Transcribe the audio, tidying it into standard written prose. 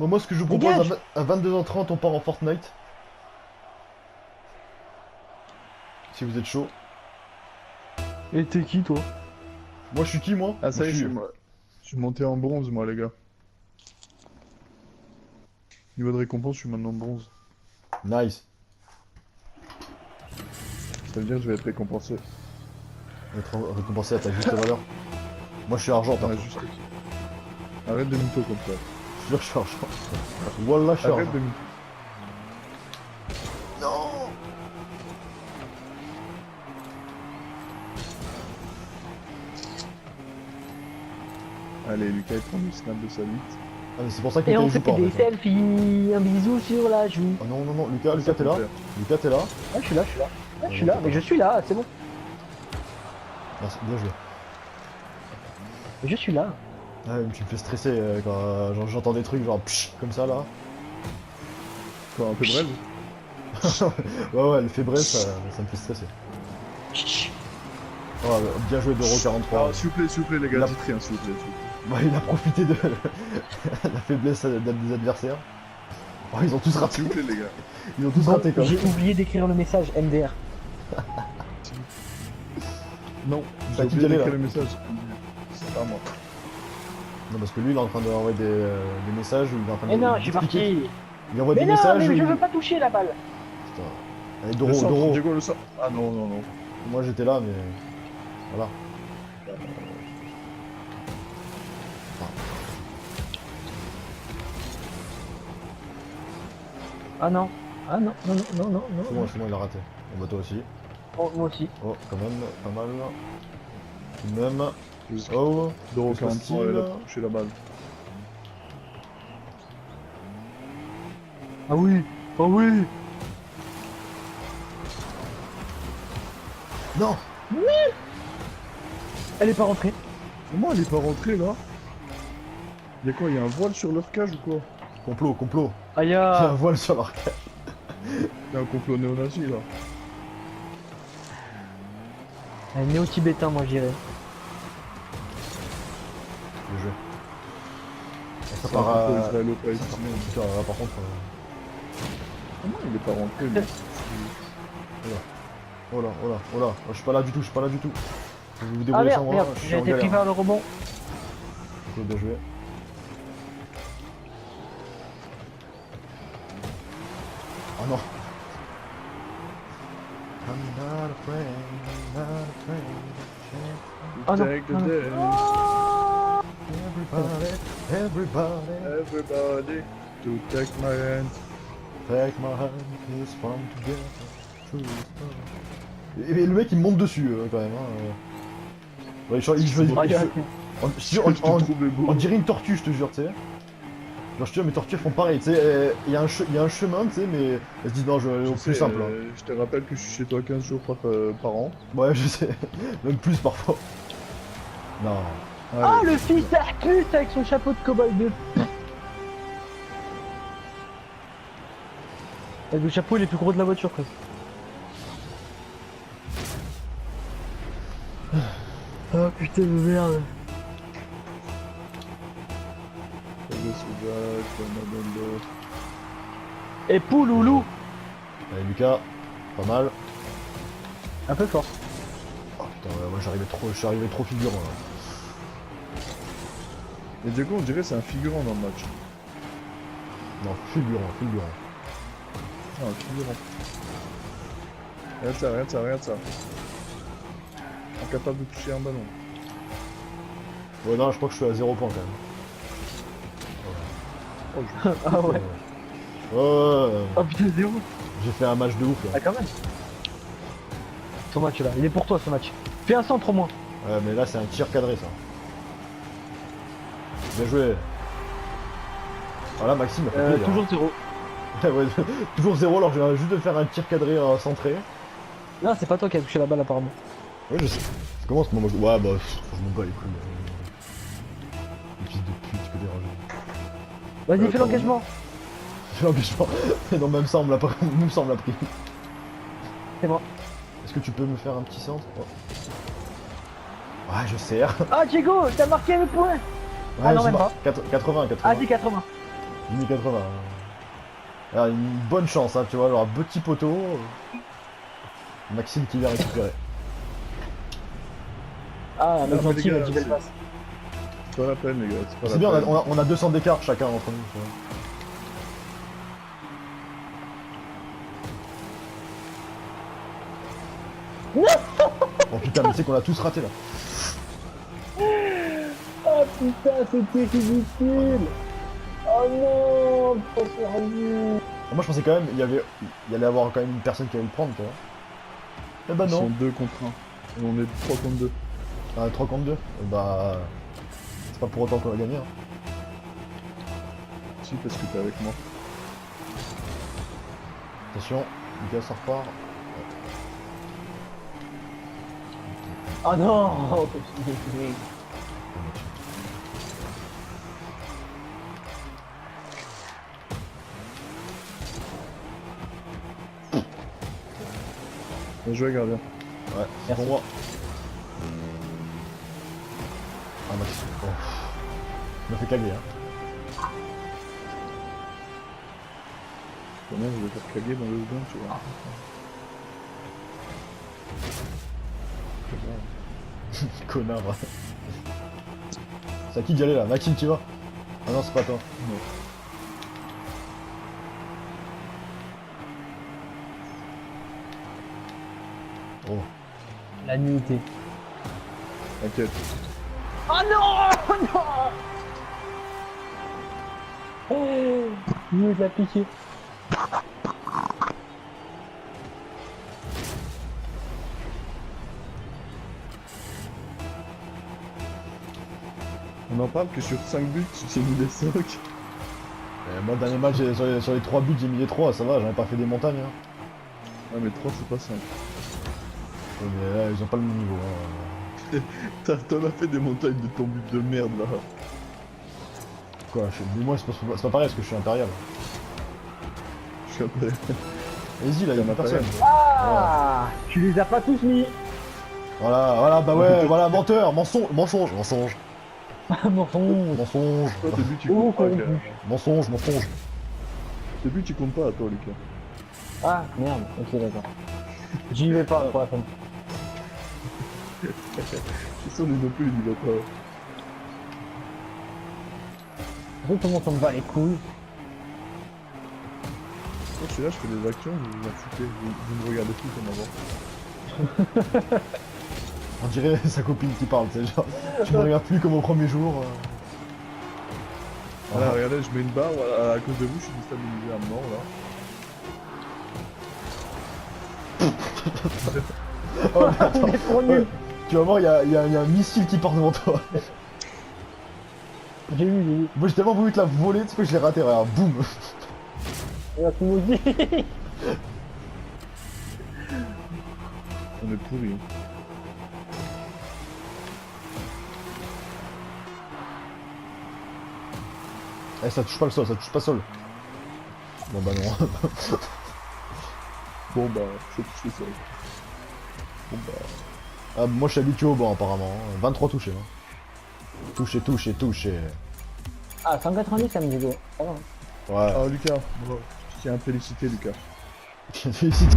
Moi, ce que je vous propose, à 22h30, on part en Fortnite. Si vous êtes chaud. Et t'es qui toi? Moi, je suis qui, moi? Ah ça y est, Je suis... je suis monté en bronze moi les gars. Niveau de récompense, je suis maintenant bronze. Nice. Ça veut dire que je vais être récompensé. Être récompensé à ta juste valeur. Moi, je suis argent, Ah, perso. juste... Arrête de mytho comme ça. Je jure que je suis argent. Wallah, je suis Arrête argent. de mytho. Non. Allez, Lucas, il prend du snap de sa bite. Ah, mais c'est pour ça que Et on Lucas, il fait joue pas, en des fait. selfies, un bisou sur la joue. Oh non, non, non, Lucas, t'es là? Lucas, t'es là? Ah, je suis là, je suis là. Ah, je suis là, mais je suis là, c'est bon. Merci, bien joué. Je suis là. Ah, mais tu me fais stresser quand j'entends des trucs genre psh, comme ça là. Quoi, un peu bref. Ouais, le fébré, ça me fait stresser. Oh, bien joué d'Euro 43. Ah, s'il vous plaît, les gars, La- dites rien, s'il vous plaît. Bah, il a profité de la faiblesse des adversaires. Oh, ils ont tous raté. S'il vous plaît, les gars. Ils ont tous Bon, raté quand même. j'ai oublié d'écrire le message MDR. Non, T'as j'ai qui oublié galé, d'écrire là le message. C'est pas moi. Non, parce que lui, il est en train d'envoyer des messages où il est en train de. Mais non, je suis d'expliquer. parti. Il envoie Mais des non, messages. mais où je il- veux pas toucher la balle. Putain. Allez, Le Doro, centre, Doro. Diego, le centre. Ah non, non, non. Moi, j'étais là, mais. Voilà. Ah non. Ah non, non, non, non, non, non. C'est bon, il a raté. Bon, bah, toi aussi. Oh, moi aussi. Oh, quand même, pas mal. Tout de même. Juste Oh, Doro que se 43, passe-t-il elle a touché la balle. Ah oui. Ah oui. non. Elle est pas rentrée. Comment elle est pas rentrée là? Y'a quoi, y'a un voile sur leur cage ou quoi? Complot, complot. Aïe. Il y a un voile sur l'arcade. Y'a un complot néo-nazi là. Un néo-tibétain, moi, je dirais. Le jeu. Ça C'est un part à... complot israélo-palestinien. Putain, là, par contre... Comment il est pas rentré lui? Oh là, oh là, oh là. Oh, je suis pas là du tout, je suis pas là du tout. Vous vous Ah débrouillez sans merde, moi, merde, je suis j'ai en été pris galère. par le rebond. Ok, bien joué. Oh non. I'm not afraid, not afraid. Ah non. Take the Ah non. day. Everybody, Everybody to take my hand. take my hand, let's come together. through the storm. Et le mec il me monte dessus quand même. Hein. Ouais, il choisit. Ah, il y a- On dirait une tortue, je te jure, tu sais. Genre, je te jure, mes tortues font pareil, tu sais. Il y a un chemin, tu sais, mais elles se disent non, je vais aller au Je plus sais, simple. Hein. Je te rappelle que je suis chez toi 15 jours par an. Ouais, je sais. Même plus parfois. Non. Ah, Allez. le fils à pute avec son chapeau de cow-boy de... Le chapeau, il est plus gros de la voiture, presque. Ah putain de merde. Le sauvage, Fernando. Et Pouloulou. Allez, Lucas. Pas mal. Un peu fort. Oh putain, ouais, moi je suis arrivé trop figurant là. Et Diego, on dirait que c'est un figurant dans le match. Non, fulgurant, fulgurant. Ah, un figurant. Regarde ça, regarde ça, regarde ça. Incapable de toucher un ballon. Ouais, non, je crois que je suis à 0 points quand même. Oh, je... Ah ouais. Ouais, Oh putain, zéro. j'ai fait un match de ouf là. Ah quand même. Ce match là, il est pour toi ce match. Fais un centre au moins. Ouais, mais là c'est un tir cadré ça. Bien joué. Voilà, Maxime a fait plaisir, Toujours zéro. hein. Ouais, toujours 0 alors je viens juste de faire un tir cadré centré. Non, c'est pas toi qui as touché la balle apparemment. Ouais, je sais. C'est comment ce moment? Ouais, bah, je m'en bats les couilles. Les fils de pute que déranger. Vas-y, fais pardon. l'engagement. J'ai l'engagement. Non, même ça on me l'a pas... Même ça on me l'a pris. C'est bon. Est-ce que tu peux me faire un petit centre? Oh. Ouais, je sers. Ah Diego, t'as marqué le point. Ouais, Ah non, j'ai même mar- pas. 80, 80. Ah, dis 80. J'ai mis 80. Alors, une bonne chance, hein, tu vois, alors un petit poteau. Maxime qui vient récupérer. Ah, mais le gentil les gars, m'a dit belle c'est- passe. C'est pas la peine, les gars. C'est pas C'est la bien, peine. on a 200 d'écart chacun entre nous. Tu vois. Oh putain, mais tu sais qu'on a tous raté là. Oh putain, c'était ridicule. Oh non, pas sérieux. Moi je pensais quand même, il y allait avoir quand même une personne qui allait le prendre, tu vois. Eh bah Ils sont non. 2 contre 1. Et on est 3 contre 2. Ah, 3 contre 2. Bah. C'est pas pour autant qu'on va gagner. Hein. Si, parce que t'es avec moi. Attention, Lucas ça repart. Oh non. Bien joué, gardien. Ouais, c'est Merci. pour moi. Ah Max. Oh. Il m'a fait caguer hein. Quand même, je vais faire caguer dans le seconde, tu vois. Connard. C'est à qui d'y aller là? Maxime tu vas? Ah non c'est pas toi. Non. Oh. La nuitée. T'inquiète. Oh non. Non. Oh, mieux de la piquer. On en parle que sur 5 buts, j'ai mis les 5. Moi dernier match sur les 3 buts j'ai mis les 3, ça va, j'en ai pas fait des montagnes. Hein. Ah, mais 3, c'est pas 5. Ouais, mais là, ils ont pas le même niveau. Hein. T'en as fait des montagnes de ton but de merde là. Quoi, mais moi c'est pas pareil parce que je suis impérial. Je suis un peu. Vas-y là, T'es y'a un plus personne. Ah, tu les as pas tous mis. Voilà, bah ouais, voilà, menteur, mensonge, Mensonge. mensonge, Toi, tes buts, ils Oh, comptent pas, corrompu. gars. mensonge. Tes buts, ils comptent pas à toi, Lucas. Ah, merde. Ok, d'accord. J'y vais pas pour la fin. C'est sûr, lui non plus, il y va pas. Tu sais comment ça me va les couilles. Moi, je suis là, je fais des actions, vous vous en foutez. Vous me regardez plus comme avant. On dirait sa copine qui parle, tu sais, genre, tu me regardes plus comme au premier jour. Voilà, regardez, je mets une barre, voilà, à cause de vous, je suis déstabilisé à mort là. Oh, mais attends, Il est trop nul. tu vas voir, il y a un missile qui part devant toi. J'ai vu. Moi j'ai tellement voulu te la voler, tu sais que je l'ai raté, regarde, boum. Regarde, tu m'as dit. On est pourris. Eh, ça touche pas le sol, ça touche pas le sol. Bon bah non. Bon bah, c'est tout ce que Bon, bah... Ah, moi je suis habitué au banc apparemment, hein. 23 touchés. Hein. Touché. Ah, 190, ça me dit. Ça va. Ouais. Ah, Lucas, bon, je tiens à te féliciter, Lucas. Félicite.